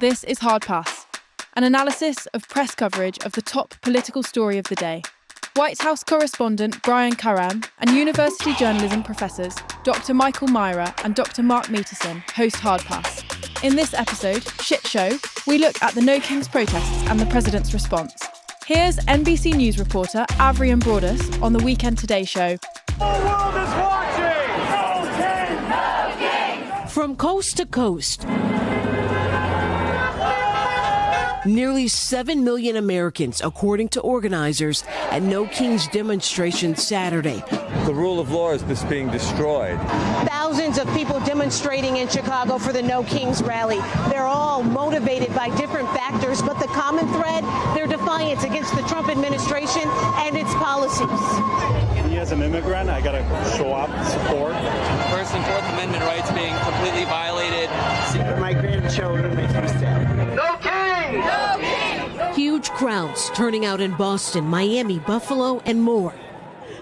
This is Hard Pass, an analysis of press coverage of the top political story of the day. White House correspondent Brian Karam and university journalism professors Dr. Michael Myra and Dr. Mark Meterson host Hard Pass. In this episode, Shit Show, we look at the No Kings protests and the president's response. Here's NBC News reporter Avrian Broadus on the Weekend Today show. The whole world is watching! No Kings! From coast to coast, nearly 7 million Americans, according to organizers, at No Kings demonstration Saturday. The rule of law is being destroyed. Thousands of people demonstrating in Chicago for the No Kings rally. They're all motivated by different factors, but the common thread, their defiance against the Trump administration and its policies. Me as an immigrant, I gotta show up, support. First and Fourth Amendment rights being completely violated. My grandchildren makes me sad. No Kings! No Kings! Huge crowds turning out in Boston, Miami, Buffalo, and more.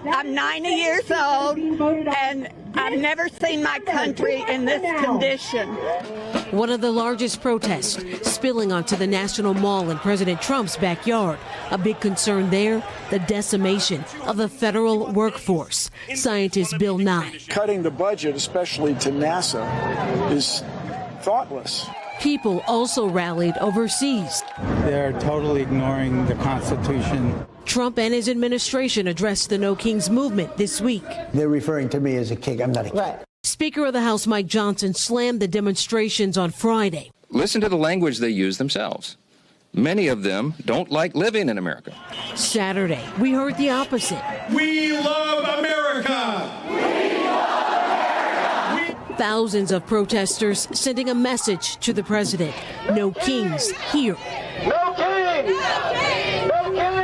I'm 90 years old, and I've never seen my country in this condition. One of the largest protests spilling onto the National Mall in President Trump's backyard. A big concern there, the decimation of the federal workforce. Scientist Bill Nye. Cutting the budget, especially to NASA, is thoughtless. People also rallied overseas. They're totally ignoring the Constitution. Trump and his administration addressed the No Kings movement this week. They're referring to me as a king. I'm not a king. Right. Speaker of the House Mike Johnson slammed the demonstrations on Friday. Listen to the language they use themselves. Many of them don't like living in America. Saturday, we heard the opposite. We love America! We love America! Thousands of protesters sending a message to the president. No Kings here. No Kings! No Kings!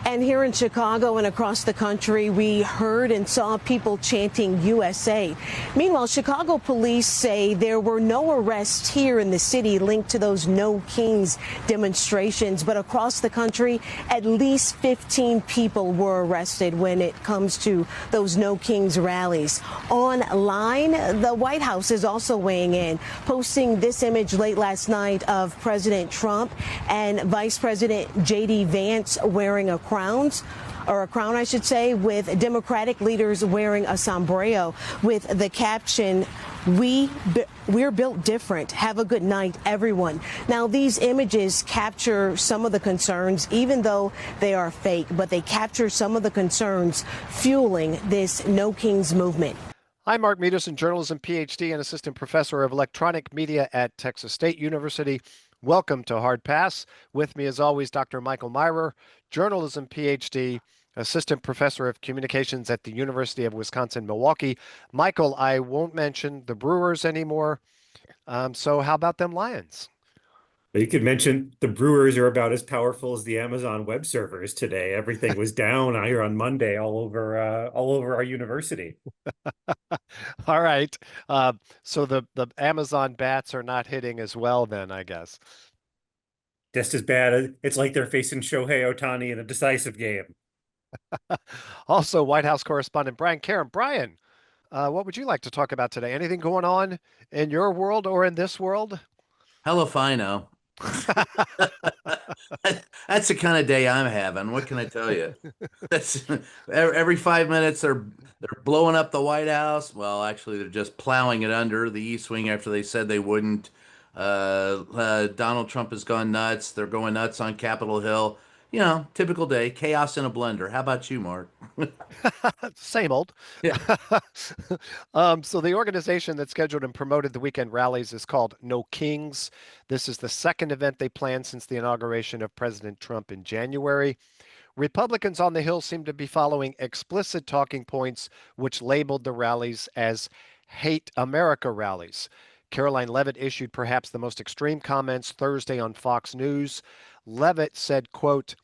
And here in Chicago and across the country, we heard and saw people chanting USA. Meanwhile, Chicago police say there were no arrests here in the city linked to those No Kings demonstrations. But across the country, at least 15 people were arrested when it comes to those No Kings rallies. Online, the White House is also weighing in, posting this image late last night of President Trump and Vice President J.D. Vance wearing a crown, I should say, with Democratic leaders wearing a sombrero with the caption, "We're built different. Have a good night, everyone." Now, these images capture some of the concerns, even though they are fake, but they capture some of the concerns fueling this No Kings movement. I'm Mark Meterson, journalism PhD and assistant professor of electronic media at Texas State University. Welcome to Hard Pass. With me, as always, Dr. Michael Myra, journalism PhD, assistant professor of communications at the University of Wisconsin-Milwaukee. Michael, I won't mention the Brewers anymore. So how about them Lions? You could mention the Brewers are about as powerful as the Amazon web servers today. Everything was down here on Monday all over our university. All right. So the Amazon bats are not hitting as well then, I guess. Just as bad. It's like they're facing Shohei Ohtani in a decisive game. Also, White House correspondent Brian Karam. Brian, what would you like to talk about today? Anything going on in your world or in this world? Hell if I know. That's the kind of day I'm having. What can I tell you? That's every 5 minutes they're blowing up the White House. Well, actually, they're just plowing it under the East Wing after they said they wouldn't. Donald Trump has gone nuts. They're going nuts on Capitol Hill. You know, typical day, chaos in a blender. How about you, Mark? Same old. Yeah. So the organization that scheduled and promoted the weekend rallies is called No Kings. This is the second event they planned since the inauguration of President Trump in January. Republicans on the Hill seem to be following explicit talking points, which labeled the rallies as Hate America rallies. Caroline Leavitt issued perhaps the most extreme comments Thursday on Fox News. Leavitt said, quote,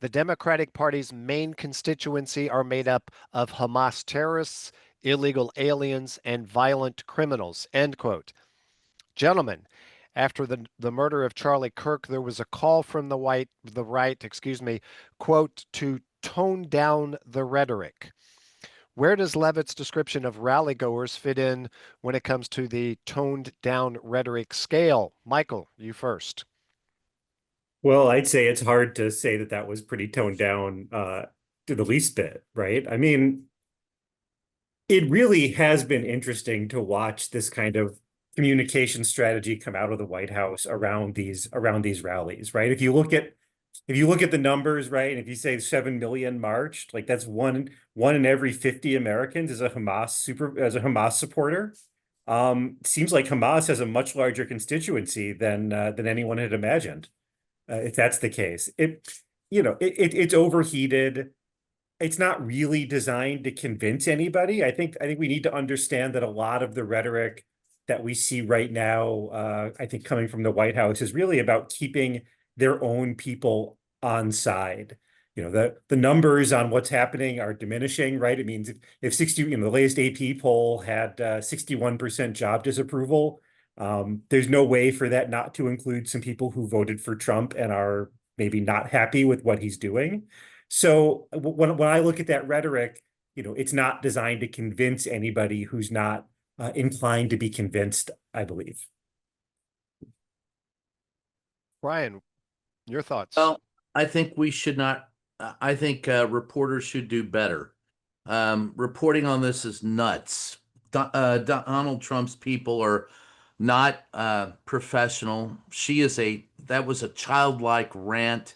"The Democratic Party's main constituency are made up of Hamas terrorists, illegal aliens, and violent criminals," end quote. Gentlemen, after the murder of Charlie Kirk, there was a call from the right, quote, "to tone down the rhetoric." Where does Levitt's description of rally goers fit in when it comes to the toned down rhetoric scale? Michael, you first. Well, I'd say it's hard to say that that was pretty toned down to the least bit, right? I mean, it really has been interesting to watch this kind of communication strategy come out of the White House around these rallies, right? If you look at the numbers, right, and if you say 7 million marched, like that's one in every 50 Americans is a Hamas supporter. Seems like Hamas has a much larger constituency than anyone had imagined. If that's the case, it's overheated. It's not really designed to convince anybody. I think we need to understand that a lot of the rhetoric that we see right now, I think coming from the White House, is really about keeping their own people on side. The numbers on what's happening are diminishing, right? It means if 60, the latest AP poll had 61% job disapproval. There's no way for that not to include some people who voted for Trump and are maybe not happy with what he's doing. So when I look at that rhetoric, it's not designed to convince anybody who's not inclined to be convinced, I believe. Brian, your thoughts? Well, I think we should not. I think reporters should do better. Reporting on this is nuts. Donald Trump's people are not professional. That was a childlike rant.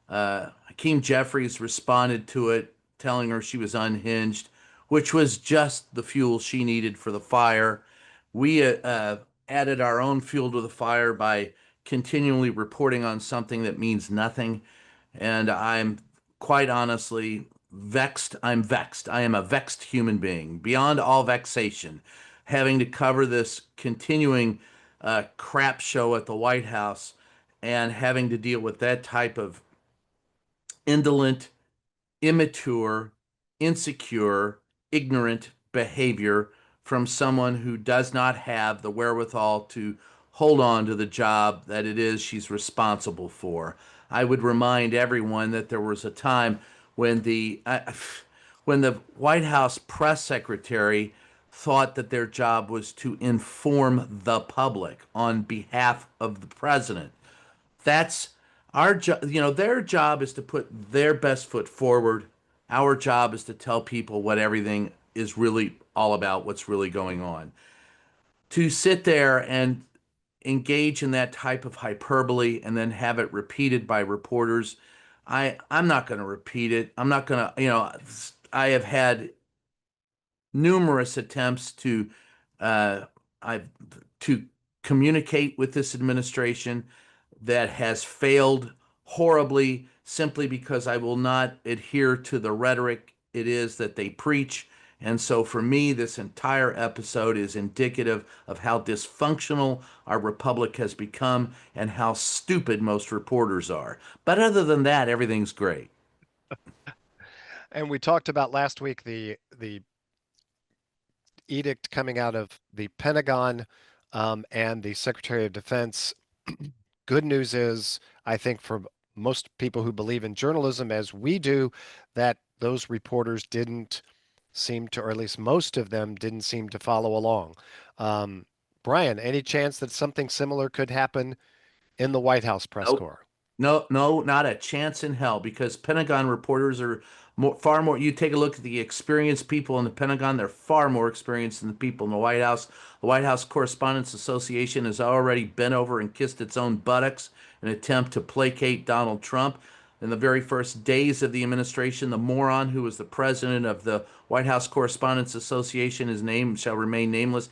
Hakeem Jeffries responded to it, telling her she was unhinged, which was just the fuel she needed for the fire. We added our own fuel to the fire by continually reporting on something that means nothing. And I'm quite honestly vexed. I'm vexed. I am a vexed human being, beyond all vexation, having to cover this continuing crap show at the White House and having to deal with that type of indolent, immature, insecure, ignorant behavior from someone who does not have the wherewithal to hold on to the job that it is she's responsible for. I would remind everyone that there was a time when the White House press secretary thought that their job was to inform the public on behalf of the president. That's our job. Their job is to put their best foot forward. Our job is to tell people what everything is really all about, what's really going on. To sit there and engage in that type of hyperbole and then have it repeated by reporters, I'm not going to repeat it. I'm not going to, I have had numerous attempts uh, to communicate with this administration that has failed horribly simply because I will not adhere to the rhetoric it is that they preach. And so for me, this entire episode is indicative of how dysfunctional our republic has become and how stupid most reporters are. But other than that, everything's great. And we talked about last week the edict coming out of the Pentagon and the Secretary of Defense. Good news is, I think, for most people who believe in journalism as we do, that those reporters didn't seem to, or at least most of them didn't seem to follow along. Brian, any chance that something similar could happen in the White House press corps? No, not a chance in hell, because Pentagon reporters are far more. You take a look at the experienced people in the Pentagon, they're far more experienced than the people in the White House. The White House Correspondents Association has already bent over and kissed its own buttocks in an attempt to placate Donald Trump. In the very first days of the administration, the moron who was the president of the White House Correspondents Association, his name shall remain nameless,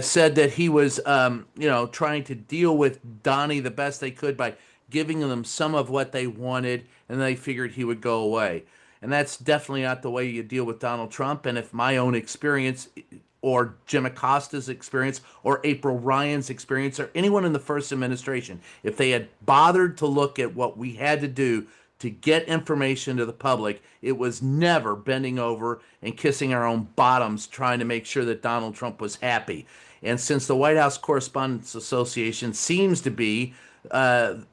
said that he was, trying to deal with Donnie the best they could by giving them some of what they wanted, and they figured he would go away. And that's definitely not the way you deal with Donald Trump. And if my own experience, or Jim Acosta's experience, or April Ryan's experience, or anyone in the first administration, if they had bothered to look at what we had to do to get information to the public, it was never bending over and kissing our own bottoms trying to make sure that Donald Trump was happy. And since the White House Correspondents Association seems to be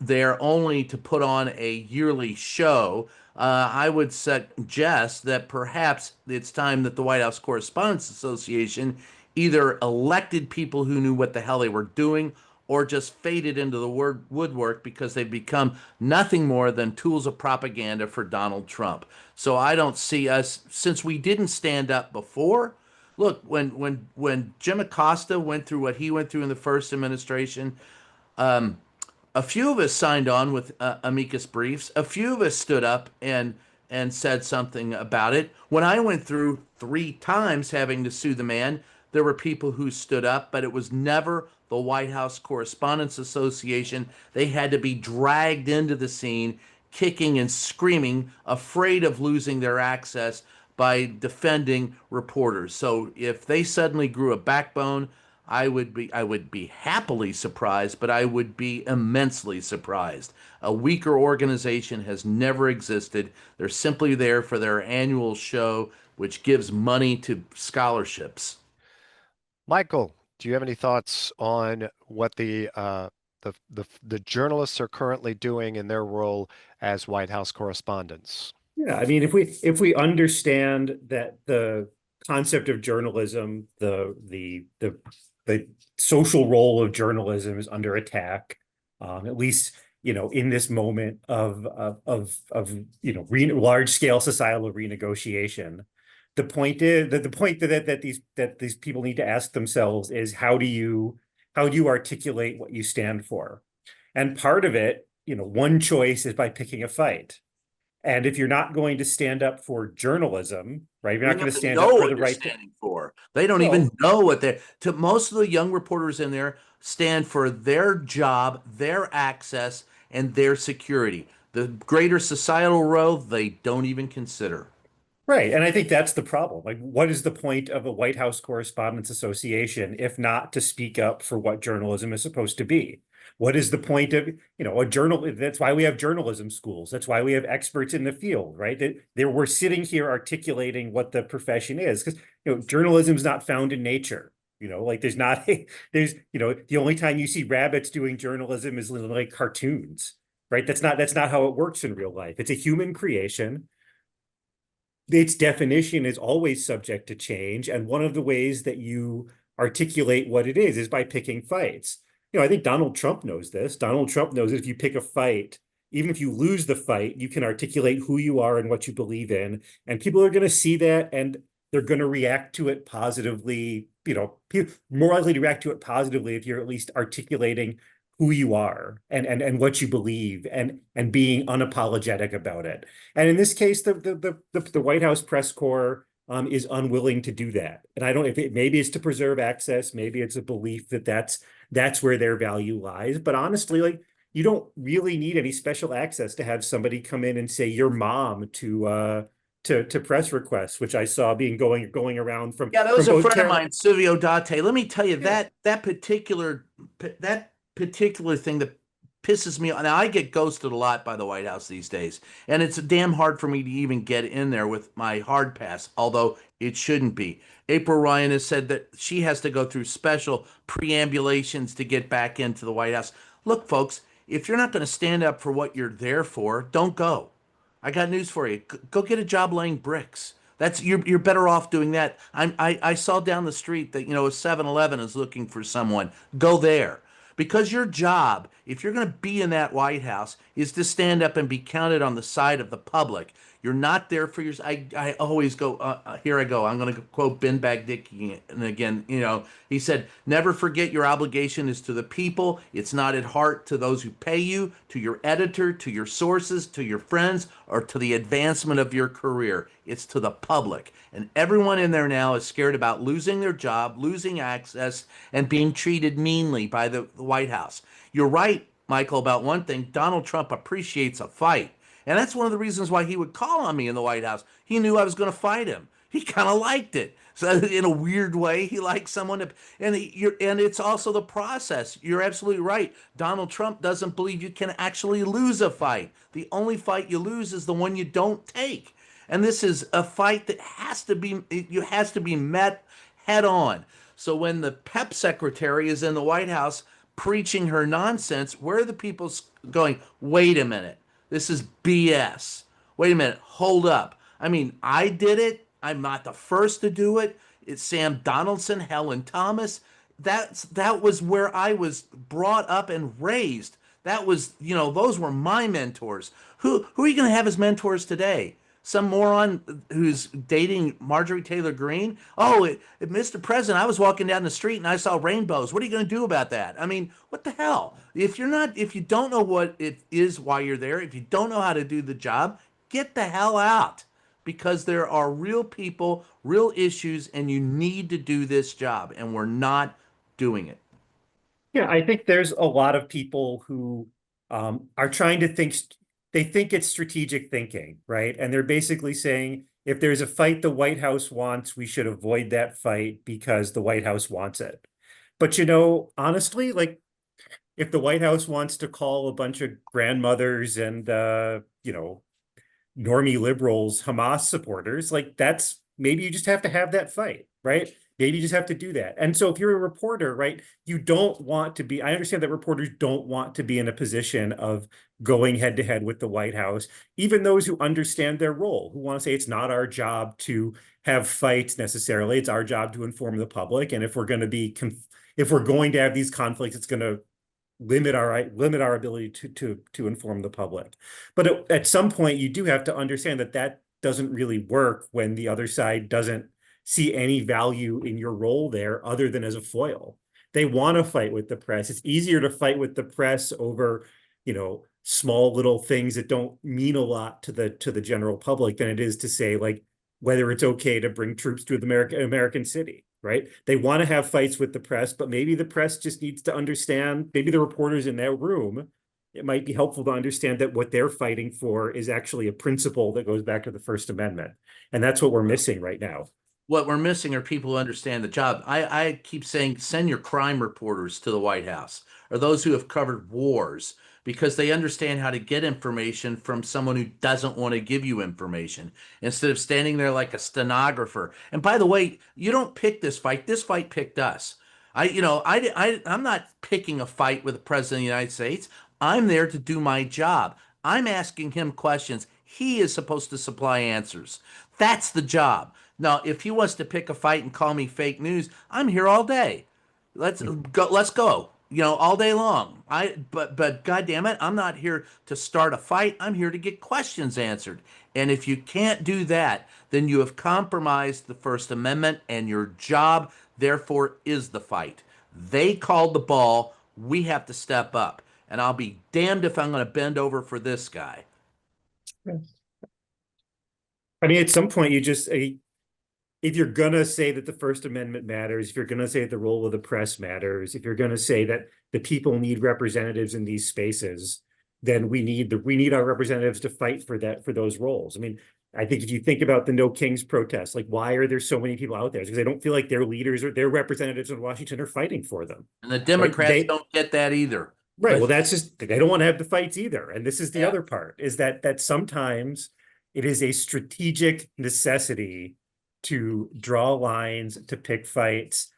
there only to put on a yearly show, I would suggest that perhaps it's time that the White House Correspondents Association either elected people who knew what the hell they were doing or just faded into the woodwork because they've become nothing more than tools of propaganda for Donald Trump. So I don't see us, since we didn't stand up before. Look, when Jim Acosta went through what he went through in the first administration, a few of us signed on with amicus briefs. A few of us stood up and said something about it. When I went through 3 times having to sue the man, there were people who stood up, but it was never the White House Correspondents Association. They had to be dragged into the scene, kicking and screaming, afraid of losing their access by defending reporters. So if they suddenly grew a backbone, I would be happily surprised, but I would be immensely surprised. A weaker organization has never existed. They're simply there for their annual show, which gives money to scholarships. Michael, do you have any thoughts on what the journalists are currently doing in their role as White House correspondents? Yeah, I mean, if we understand that the concept of journalism, the social role of journalism is under attack, at least in this moment of large scale societal renegotiation. The point is that these people need to ask themselves is how do you articulate what you stand for? And part of it, one choice is by picking a fight. And if you're not going to stand up for journalism, right? If you're not going to stand up for the right standing for. They don't No. even know what they're. To most of the young reporters in there stand for their job, their access, and their security. The greater societal role they don't even consider. Right. And I think that's the problem. Like, what is the point of a White House Correspondents Association if not to speak up for what journalism is supposed to be? What is the point of, a journal? That's why we have journalism schools. That's why we have experts in the field, right? We're sitting here articulating what the profession is, because, journalism is not found in nature. Like there's not, the only time you see rabbits doing journalism is like cartoons, right? That's not how it works in real life. It's a human creation. Its definition is always subject to change. And one of the ways that you articulate what it is by picking fights. I think Donald Trump knows this. Donald Trump knows that if you pick a fight, even if you lose the fight, you can articulate who you are and what you believe in. And people are going to see that and they're going to react to it positively. More likely to react to it positively if you're at least articulating who you are and what you believe and being unapologetic about it. And in this case, the White House press corps is unwilling to do that. And I don't know if maybe it's to preserve access, maybe it's a belief that that's where their value lies. But honestly, like, you don't really need any special access to have somebody come in and say your mom to press requests, which I saw going around from. Yeah, that was from a both friend of mine, Silvio Date. Let me tell you that particular thing that pisses me off. Now, I get ghosted a lot by the White House these days, and it's damn hard for me to even get in there with my hard pass, although it shouldn't be. April Ryan has said that she has to go through special preambulations to get back into the White House. Look, folks, if you're not going to stand up for what you're there for, don't go. I got news for you. Go get a job laying bricks. You're better off doing that. I saw down the street that a 7-Eleven is looking for someone. Go there. Because your job, if you're going to be in that White House, is to stand up and be counted on the side of the public. You're not there for yours. I always go, here I go. I'm going to quote Ben Bagdikian again. He said, never forget your obligation is to the people. It's not at heart to those who pay you, to your editor, to your sources, to your friends, or to the advancement of your career. It's to the public. And everyone in there now is scared about losing their job, losing access, and being treated meanly by the White House. You're right, Michael, about one thing. Donald Trump appreciates a fight. And that's one of the reasons why he would call on me in the White House. He knew I was going to fight him. He kind of liked it. So in a weird way, he likes someone to, and it's also the process. You're absolutely right. Donald Trump doesn't believe you can actually lose a fight. The only fight you lose is the one you don't take. And this is a fight that has to be met head on. So when the PEP secretary is in the White House preaching her nonsense, where are the people going, wait a minute, this is BS. wait a minute, hold up. I mean, I did it. I'm not the first to do it. It's Sam Donaldson, Helen Thomas. That was where I was brought up and raised. That was, those were my mentors. Who are you going to have as mentors today? Some moron who's dating Marjorie Taylor Greene? Oh, Mr. President, I was walking down the street and I saw rainbows. What are you going to do about that? I mean, what the hell? If you don't know what it is, why you're there, if you don't know how to do the job, get the hell out, because there are real people, real issues, and you need to do this job, and we're not doing it. Yeah, I think there's a lot of people who are trying to think, they think it's strategic thinking, right? And they're basically saying if there's a fight the White House wants, we should avoid that fight because the White House wants it. But honestly, like if the White House wants to call a bunch of grandmothers and normie liberals Hamas supporters, like that's maybe you just have to have that fight, right? Maybe you just have to do that. And so if you're a reporter, right, you don't want to be, I understand that reporters don't want to be in a position of going head to head with the White House, even those who understand their role, who want to say it's not our job to have fights necessarily, it's our job to inform the public. And if we're going to be, if we're going to have these conflicts, it's going to limit our ability to inform the public. But at some point, you do have to understand that that doesn't really work when the other side doesn't see any value in your role there other than as a foil. They want to fight with the press. It's easier to fight with the press over, small little things that don't mean a lot to the general public than it is to say like whether it's okay to bring troops to the American city. Right? They want to have fights with the press, but maybe the press just needs to understand, maybe the reporters in that room, it might be helpful to understand that what they're fighting for is actually a principle that goes back to the First Amendment. And that's what we're missing right now. What we're missing are people who understand the job. I keep saying send your crime reporters to the White House, or those who have covered wars, because they understand how to get information from someone who doesn't want to give you information instead of standing there like a stenographer. And by the way, you don't pick this fight. This fight picked us. I'm not picking a fight with the President of the United States. I'm there to do my job. I'm asking him questions. He is supposed to supply answers. That's the job. Now, if he wants to pick a fight and call me fake news, I'm here all day. Let's go. Let's go. All day long. But God damn it, I'm not here to start a fight. I'm here to get questions answered. And if you can't do that, then you have compromised the First Amendment, and your job, therefore, is the fight. They called the ball. We have to step up. And I'll be damned if I'm going to bend over for this guy. I mean, at some point, you just if you're going to say that the First Amendment matters, if you're going to say that the role of the press matters, if you're going to say that the people need representatives in these spaces, then we need our representatives to fight for those roles. I mean, I think if you think about the No Kings protests, like why are there so many people out there? It's because they don't feel like their leaders or their representatives in Washington are fighting for them. And the Democrats don't get that either. Right. Well, that's just, they don't want to have the fights either. And this is the other part, is that sometimes it is a strategic necessity to draw lines, to pick fights,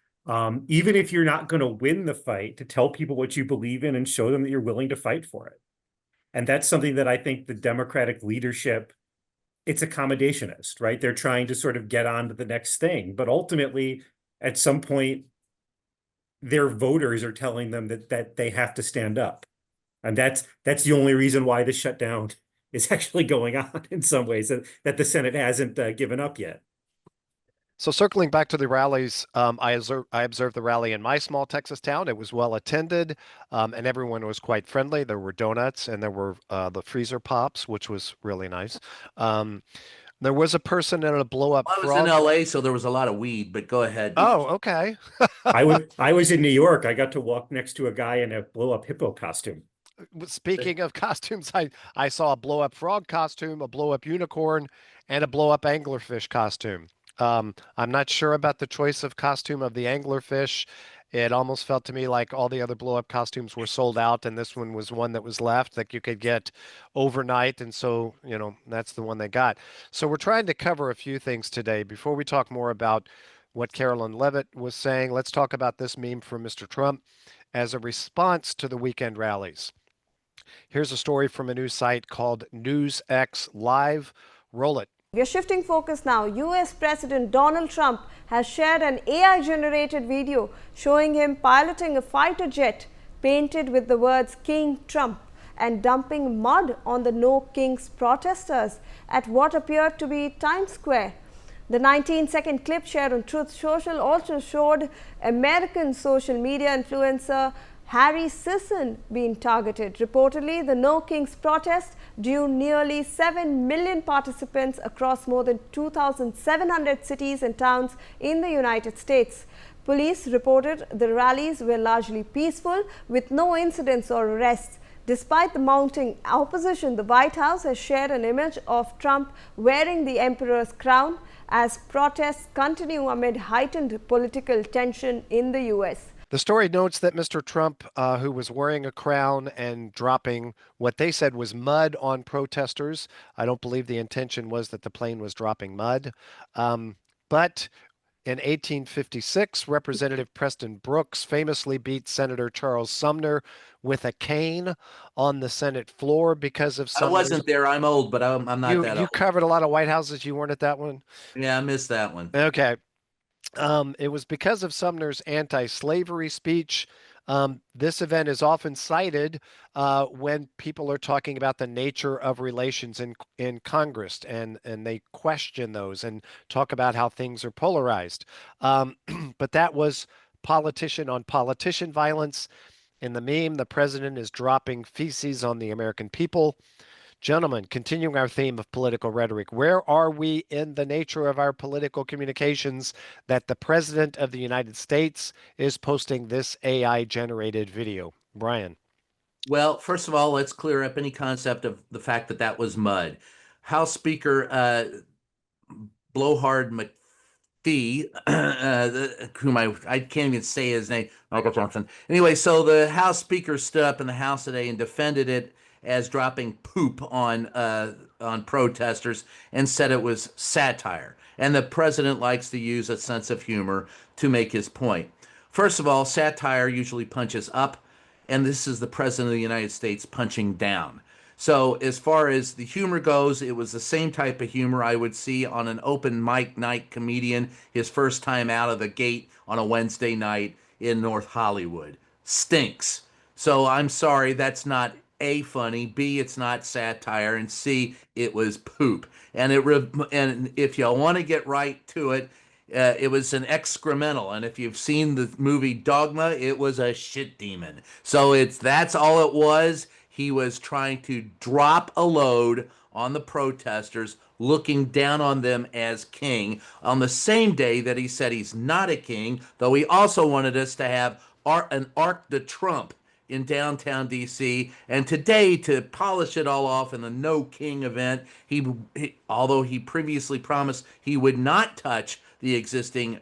even if you're not going to win the fight, to tell people what you believe in and show them that you're willing to fight for it. And that's something that I think the Democratic leadership, it's accommodationist, right? They're trying to sort of get on to the next thing. But ultimately, at some point, their voters are telling them that they have to stand up. And that's the only reason why the shutdown is actually going on in some ways, that the Senate hasn't given up yet. So circling back to the rallies, I observed the rally in my small Texas town. It was well attended, and everyone was quite friendly. There were donuts and there were the freezer pops, which was really nice. There was a person in a blow-up frog. I was in LA, so there was a lot of weed, but go ahead. Oh, okay. I was in New York. I got to walk next to a guy in a blow-up hippo costume. Speaking of costumes, I saw a blow-up frog costume, a blow-up unicorn, and a blow-up anglerfish costume. I'm not sure about the choice of costume of the anglerfish. It almost felt to me like all the other blow-up costumes were sold out, and this one was one that was left that you could get overnight, and so, that's the one they got. So we're trying to cover a few things today. Before we talk more about what Carolyn Levitt was saying, let's talk about this meme from Mr. Trump as a response to the weekend rallies. Here's a story from a news site called NewsX Live. Roll it. We are shifting focus now. US President Donald Trump has shared an AI-generated video showing him piloting a fighter jet painted with the words King Trump and dumping mud on the No Kings protesters at what appeared to be Times Square. The 19-second clip shared on Truth Social also showed American social media influencer Harry Sisson being targeted. Reportedly, the No Kings protest drew nearly 7 million participants across more than 2,700 cities and towns in the United States. Police reported the rallies were largely peaceful, with no incidents or arrests. Despite the mounting opposition, the White House has shared an image of Trump wearing the emperor's crown as protests continue amid heightened political tension in the U.S. The story notes that Mr. Trump, who was wearing a crown and dropping what they said was mud on protesters. I don't believe the intention was that the plane was dropping mud. But in 1856, Representative Preston Brooks famously beat Senator Charles Sumner with a cane on the Senate floor because of Sumner's... I wasn't there. I'm old, but I'm not that old. You covered a lot of White Houses. You weren't at that one? Yeah, I missed that one. Okay. It was because of Sumner's anti-slavery speech. This event is often cited when people are talking about the nature of relations in Congress, and they question those and talk about how things are polarized. But that was politician on politician violence. In the meme, the president is dropping feces on the American people. Gentlemen, continuing our theme of political rhetoric, where are we in the nature of our political communications that the President of the United States is posting this AI-generated video? Brian. Well, first of all, let's clear up any concept of the fact that that was mud. House Speaker Blowhard McPhee, whom I can't even say his name, Michael Johnson. Anyway, so the House Speaker stood up in the House today and defended it as dropping poop on protesters and said it was satire. And the president likes to use a sense of humor to make his point. First of all, satire usually punches up, and this is the president of the United States punching down. So as far as the humor goes, it was the same type of humor I would see on an open mic night comedian, his first time out of the gate on a Wednesday night in North Hollywood. Stinks. So I'm sorry, that's not A, funny, B, it's not satire, and C, it was poop. And if you want to get right to it, it was an excremental, and if you've seen the movie Dogma, it was a shit demon. So that's all it was. He was trying to drop a load on the protesters, looking down on them as king, on the same day that he said he's not a king, though he also wanted us to have an Arc de Trump in downtown D.C. And today, to polish it all off in the No King event, although he previously promised he would not touch the existing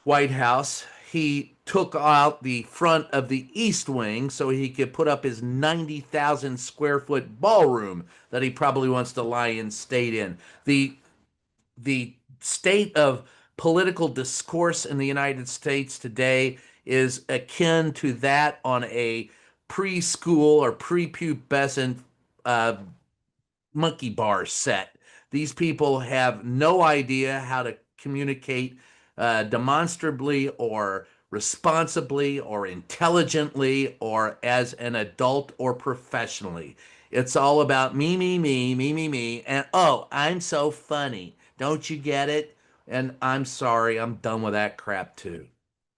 White House, he took out the front of the East Wing so he could put up his 90,000 square foot ballroom that he probably wants to lie in state in. The state of political discourse in the United States today is akin to that on a preschool or prepubescent monkey bar set. These people have no idea how to communicate demonstrably or responsibly or intelligently or as an adult or professionally. It's all about me, me, me, me, me, me, and oh, I'm so funny. Don't you get it? And I'm sorry, I'm done with that crap too.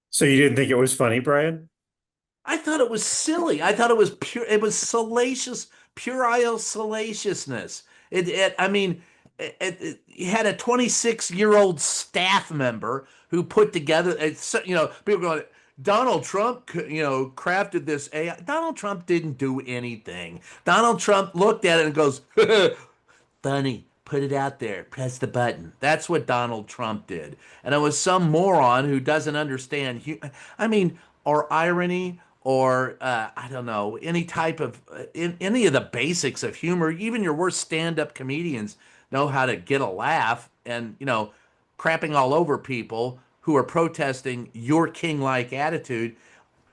So you didn't think it was funny, Brian? I thought it was silly. I thought it was pure. It was salacious, puerile salaciousness. He had a 26-year-old staff member who put together. People going, Donald Trump, crafted this AI. Donald Trump didn't do anything. Donald Trump looked at it and goes, funny. Put it out there. Press the button. That's what Donald Trump did. And it was some moron who doesn't understand, or irony, or I don't know, any type of, any of the basics of humor. Even your worst stand-up comedians know how to get a laugh, and, crapping all over people who are protesting your king-like attitude.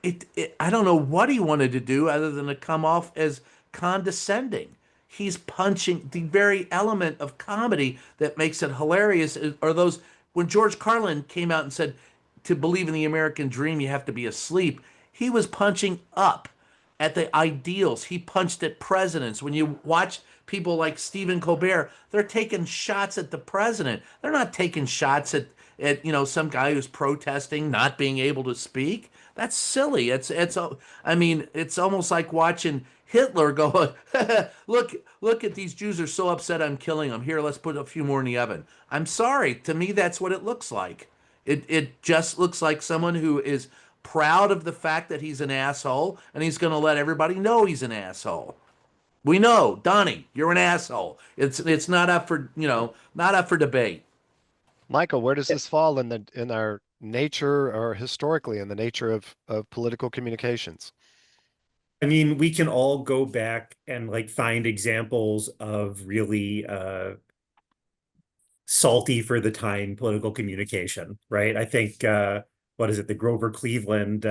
I don't know what he wanted to do other than to come off as condescending. He's punching the very element of comedy that makes it hilarious. Are those when George Carlin came out and said, to believe in the American dream, you have to be asleep. He was punching up at the ideals. He punched at presidents. When you watch people like Stephen Colbert, they're taking shots at the president. They're not taking shots at some guy who's protesting not being able to speak. That's silly. I mean, it's almost like watching Hitler go, look at these Jews are so upset I'm killing them. Here, let's put a few more in the oven. I'm sorry. To me, that's what it looks like. It just looks like someone who is proud of the fact that he's an asshole, and he's going to let everybody know he's an asshole. We know, Donnie, you're an asshole. It's not up for not up for debate. Michael, where does this fall in our nature, or historically in the nature of political communications? I mean, we can all go back and like find examples of really salty for the time political communication, right? I think what is it, the Grover Cleveland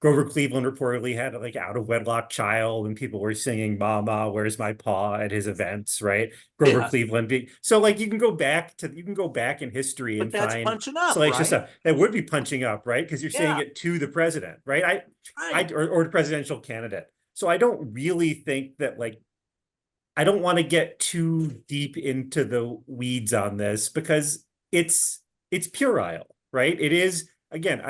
reportedly had like out of wedlock child, and people were singing "Mama, where's my paw" at his events, right? Grover Cleveland. So like you can go back in history and that's find punching up, salacious right? stuff that would be punching up, right? Because you're saying it to the president, right? Or the presidential candidate. So I don't really think that like I don't want to get too deep into the weeds on this because it's puerile, right? It is again,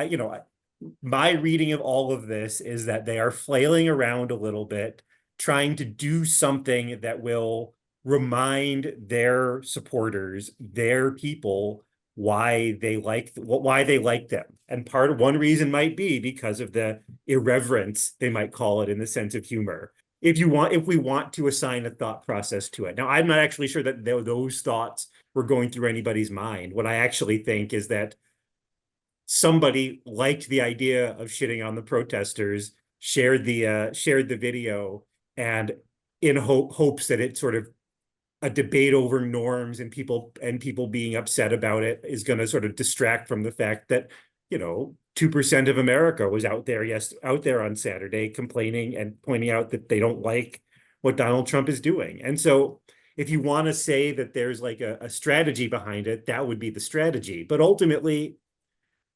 my reading of all of this is that they are flailing around a little bit, trying to do something that will remind their supporters, their people, why they like them. And one reason might be because of the irreverence, they might call it, in the sense of humor. If we want to assign a thought process to it. Now, I'm not actually sure that those thoughts were going through anybody's mind. What I actually think is that somebody liked the idea of shitting on the protesters, shared the video, and in hopes that it sort of a debate over norms and people being upset about it is going to sort of distract from the fact that 2% of America was out there on Saturday complaining and pointing out that they don't like what Donald Trump is doing. And so if you want to say that there's like a strategy behind it, that would be the strategy. But ultimately,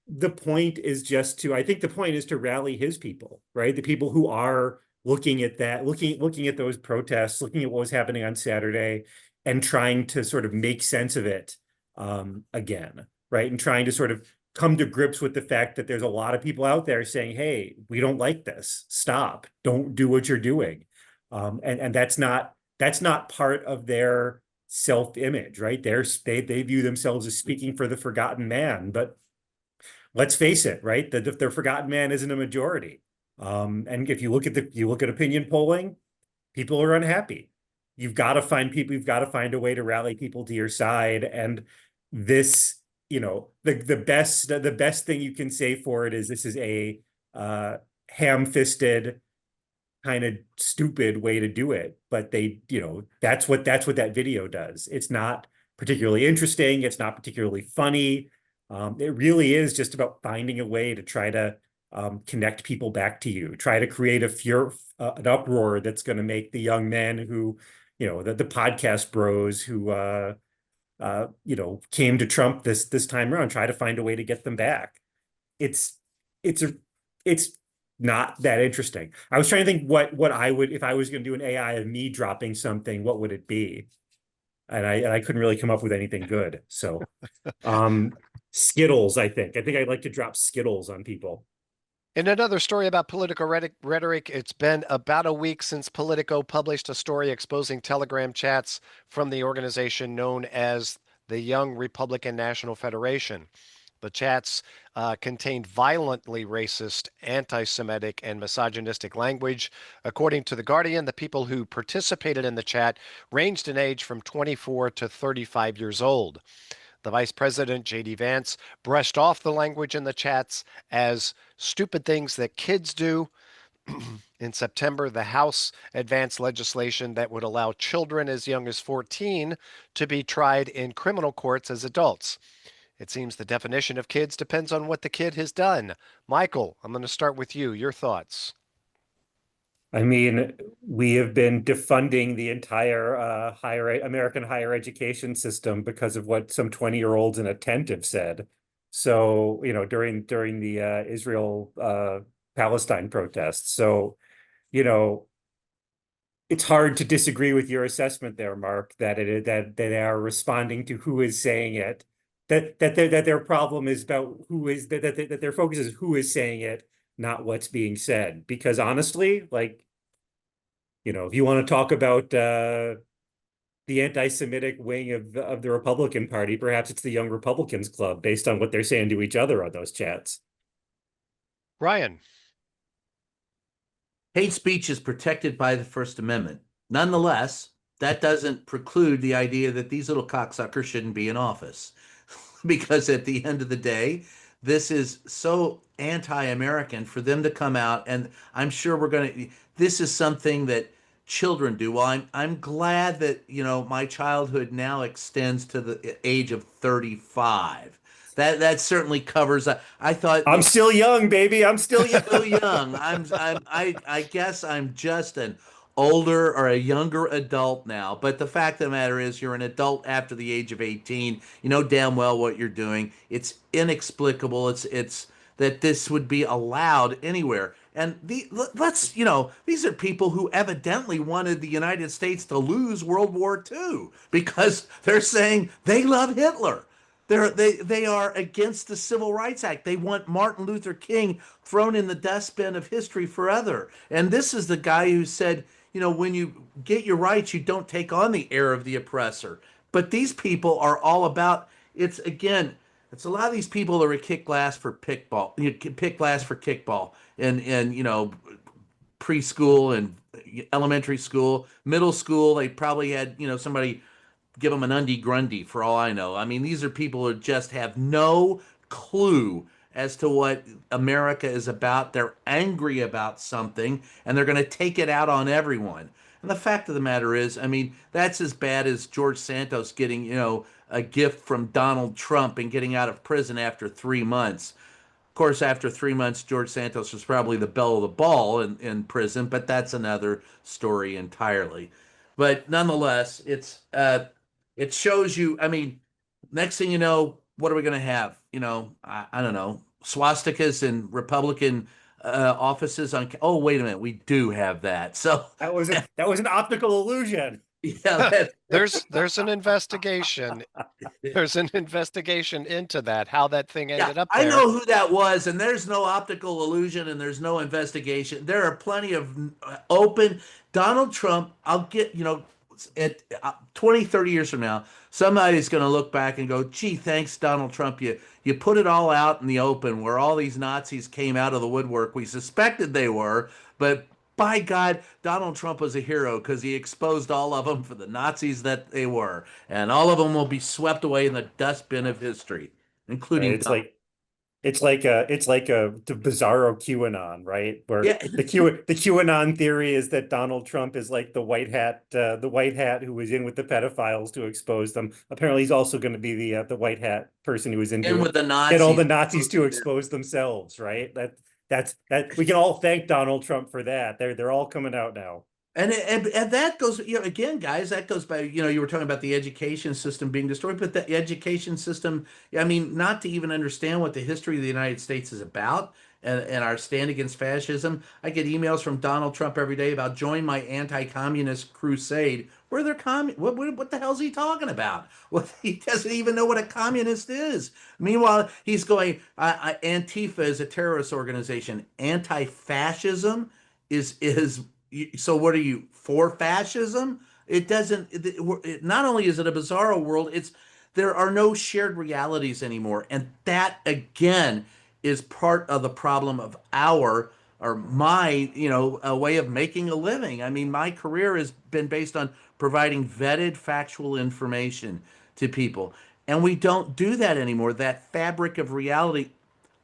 the point is I think the point is to rally his people, right? The people who are looking at those protests, looking at what was happening on Saturday, and trying to sort of make sense of it again, right? And trying to sort of come to grips with the fact that there's a lot of people out there saying, hey, we don't like this. Stop. Don't do what you're doing. And that's not part of their self-image, right? They view themselves as speaking for the forgotten man, but let's face it, right? The forgotten man isn't a majority. And if you look at opinion polling, people are unhappy. You've got to find a way to rally people to your side. And this, the best thing you can say for it is this is a ham-fisted, kind of stupid way to do it. But that's what that video does. It's not particularly interesting. It's not particularly funny. It really is just about finding a way to try to connect people back to you, try to create an uproar that's going to make the young men who, the podcast bros who, came to Trump this time around, try to find a way to get them back. It's not that interesting. I was trying to think what I would, if I was going to do an AI of me dropping something, what would it be? And I couldn't really come up with anything good. So, Skittles, I think I'd like to drop Skittles on people. In another story about political rhetoric, it's been about a week since Politico published a story exposing Telegram chats from the organization known as the Young Republican National Federation. The chats contained violently racist, anti-Semitic, and misogynistic language. According to The Guardian, the people who participated in the chat ranged in age from 24 to 35 years old. The Vice President, J.D. Vance, brushed off the language in the chats as stupid things that kids do. In September, the House advanced legislation that would allow children as young as 14 to be tried in criminal courts as adults. It seems the definition of kids depends on what the kid has done. Michael, I'm going to start with you. Your thoughts. I mean, we have been defunding the entire American higher education system because of what some 20-year-olds in a tent have said. So, during the Israel Palestine protests. So, you know, it's hard to disagree with your assessment there, Mark, that they are responding to who is saying it. That their problem is about who is that their focus is who is saying it, not what's being said. Because honestly, like, if you want to talk about the anti-Semitic wing of the Republican Party, perhaps it's the Young Republicans Club, based on what they're saying to each other on those chats. Ryan. Hate speech is protected by the First Amendment. Nonetheless, that doesn't preclude the idea that these little cocksuckers shouldn't be in office. Because at the end of the day, this is so anti-American for them to come out, and I'm sure this is something that children do. Well, I'm glad that, my childhood now extends to the age of 35. That certainly covers. I thought I'm still young, baby. I'm still young. So young. I guess I'm just an older or a younger adult now. But the fact of the matter is, you're an adult after the age of 18. You know damn well what you're doing. It's inexplicable. It's that this would be allowed anywhere. And these are people who evidently wanted the United States to lose World War II because they're saying they love Hitler. They are against the Civil Rights Act. They want Martin Luther King thrown in the dustbin of history forever. And this is the guy who said, when you get your rights, you don't take on the heir of the oppressor. But these people are all about it's a lot of these people that are kick glass for kickball, pick glass for kickball, and preschool and elementary school, middle school. They probably had somebody give them an undie grundy for all I know. I mean, these are people who just have no clue as to what America is about. They're angry about something and they're going to take it out on everyone. And the fact of the matter is, I mean, that's as bad as George Santos getting, a gift from Donald Trump and getting out of prison after 3 months. Of course, after 3 months, George Santos was probably the belle of the ball in prison, but that's another story entirely. But nonetheless, it shows you. I mean, next thing you know, what are we going to have? I don't know, swastikas in Republican offices on. Oh, wait a minute, we do have that. So that was an optical illusion. Yeah, there's an investigation. There's an investigation into that, how that thing ended up there. I know who that was, and there's no optical illusion and there's no investigation. There are plenty of open Donald Trump. I'll get, at 20, 30 years from now, somebody's going to look back and go, gee, thanks, Donald Trump. You put it all out in the open where all these Nazis came out of the woodwork. We suspected they were, but by God, Donald Trump was a hero because he exposed all of them for the Nazis that they were. And all of them will be swept away in the dustbin of history, including right, it's like the bizarro QAnon, right? Where the QAnon theory is that Donald Trump is like the white hat who was in with the pedophiles to expose them. Apparently, he's also going to be the white hat person who was in with the Nazis, get all the Nazis to expose themselves, right? That's we can all thank Donald Trump for that. They're all coming out now. And that goes, again, guys, that goes by, you were talking about the education system being destroyed, but the education system, I mean, not to even understand what the history of the United States is about and our stand against fascism. I get emails from Donald Trump every day about join my anti-communist crusade. What the hell is he talking about? Well, he doesn't even know what a communist is. Meanwhile, he's going, Antifa is a terrorist organization. Anti-fascism is so what are you for fascism? It doesn't. Not only is it a bizarro world, there are no shared realities anymore, and that again is part of the problem of my a way of making a living. I mean, my career has been based on providing vetted factual information to people, and we don't do that anymore. That fabric of reality,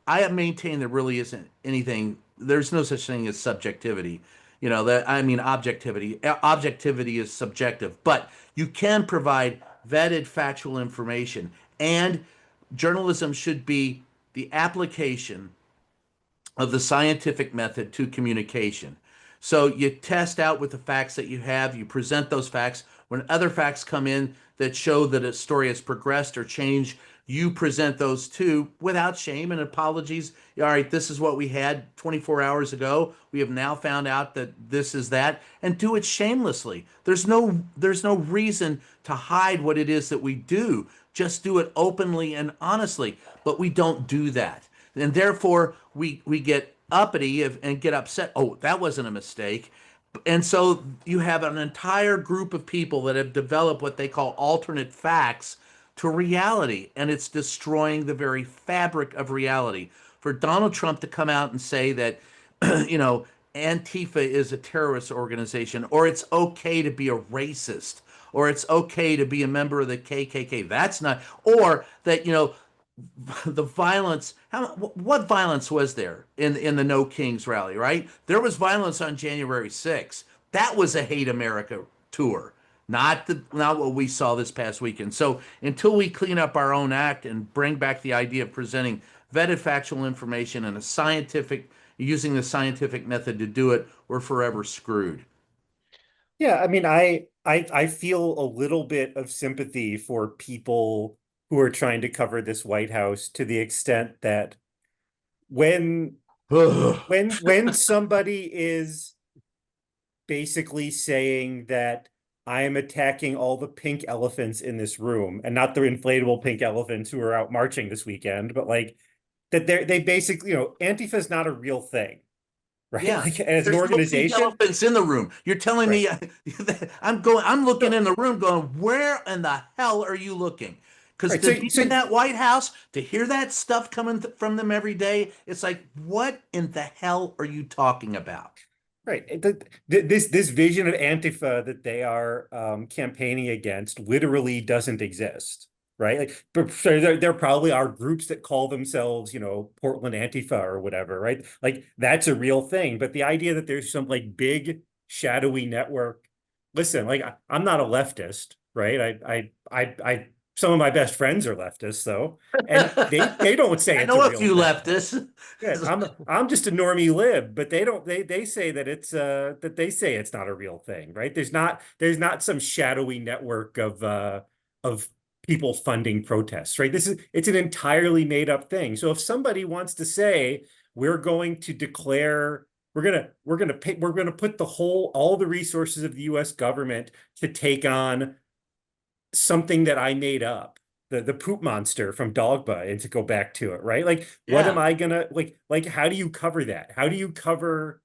I have maintained there really isn't anything. There's no such thing as subjectivity. Objectivity. Objectivity is subjective, but you can provide vetted factual information and journalism should be the application of the scientific method to communication. So you test out with the facts that you have, you present those facts. When other facts come in that show that a story has progressed or changed, you present those too without shame and apologies. All right, this is what we had 24 hours ago. We have now found out that this is that, and do it shamelessly. There's no reason to hide what it is that we do. Just do it openly and honestly. But we don't do that. And therefore, we get uppity and get upset. Oh, that wasn't a mistake. And so you have an entire group of people that have developed what they call alternate facts to reality, and it's destroying the very fabric of reality. For Donald Trump to come out and say that, Antifa is a terrorist organization, or it's okay to be a racist, or it's okay to be a member of the KKK. That's not, or that, the violence, what violence was there in the No Kings rally, right? There was violence on January 6th. That was a Hate America tour, not what we saw this past weekend. So until we clean up our own act and bring back the idea of presenting vetted factual information and using the scientific method to do it, we're forever screwed. Yeah, I mean, I feel a little bit of sympathy for people who are trying to cover this White House, to the extent that when somebody is basically saying that I am attacking all the pink elephants in this room, and not the inflatable pink elephants who are out marching this weekend, but like that they basically, Antifa is not a real thing. Right. Yeah. Like, as an There's organization, no pink elephants in the room. You're telling me I'm looking in the room going, where in the hell are you looking? Because to be in that White House, to hear that stuff coming from them every day, it's like, what in the hell are you talking about? Right. This vision of Antifa that they are campaigning against literally doesn't exist. Right. Like, but there probably are groups that call themselves, Portland Antifa or whatever. Right. Like, that's a real thing. But the idea that there's some like big shadowy network. Listen, like, I'm not a leftist. Right. I some of my best friends are leftists, though, and they don't say it's a real thing. I know a few leftists. Yeah, I'm just a normie lib, but they say that it's not a real thing, right? There's not some shadowy network of people funding protests, right? It's an entirely made up thing. So if somebody wants to say we're going to declare we're gonna put all the resources of the U.S. government to take on something that I made up, the poop monster from Dogma, and to go back to it, right? Like, what am I gonna like? How do you cover that? How do you cover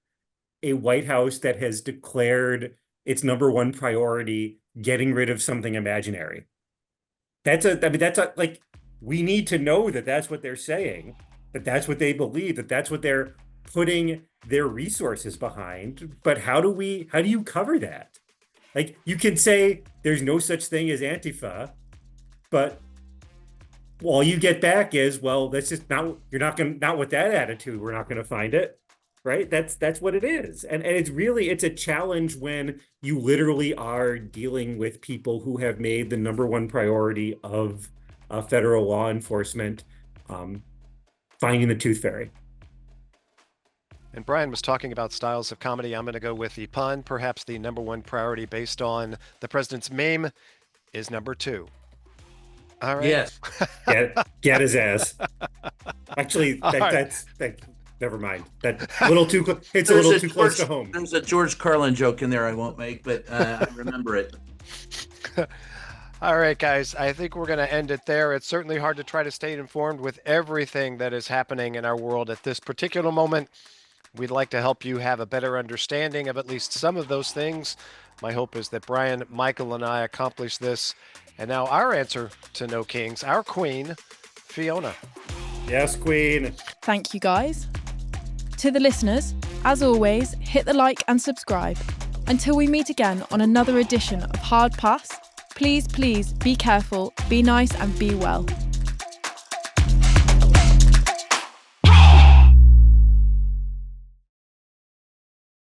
a White House that has declared its number one priority getting rid of something imaginary? We need to know that that's what they're saying, that that's what they believe, that that's what they're putting their resources behind. But how do you cover that? Like, you can say there's no such thing as Antifa, but all you get back is, well, that's just not with that attitude, we're not gonna find it. Right? That's what it is. And it's a challenge when you literally are dealing with people who have made the number one priority of federal law enforcement finding the tooth fairy. And Brian was talking about styles of comedy. I'm going to go with the pun. Perhaps the number one priority based on the president's meme is number 2. All right. Yes. Get his ass. Actually, that's never mind. That a little too it's a little too close to home. There's a George Carlin joke in there I won't make, but I remember it. All right, guys, I think we're going to end it there. It's certainly hard to try to stay informed with everything that is happening in our world at this particular moment. We'd like to help you have a better understanding of at least some of those things. My hope is that Brian, Michael, and I accomplish this. And now our answer to No Kings, our queen, Fiona. Yes, queen. Thank you, guys. To the listeners, as always, hit the like and subscribe. Until we meet again on another edition of Hard Pass, please be careful, be nice, and be well.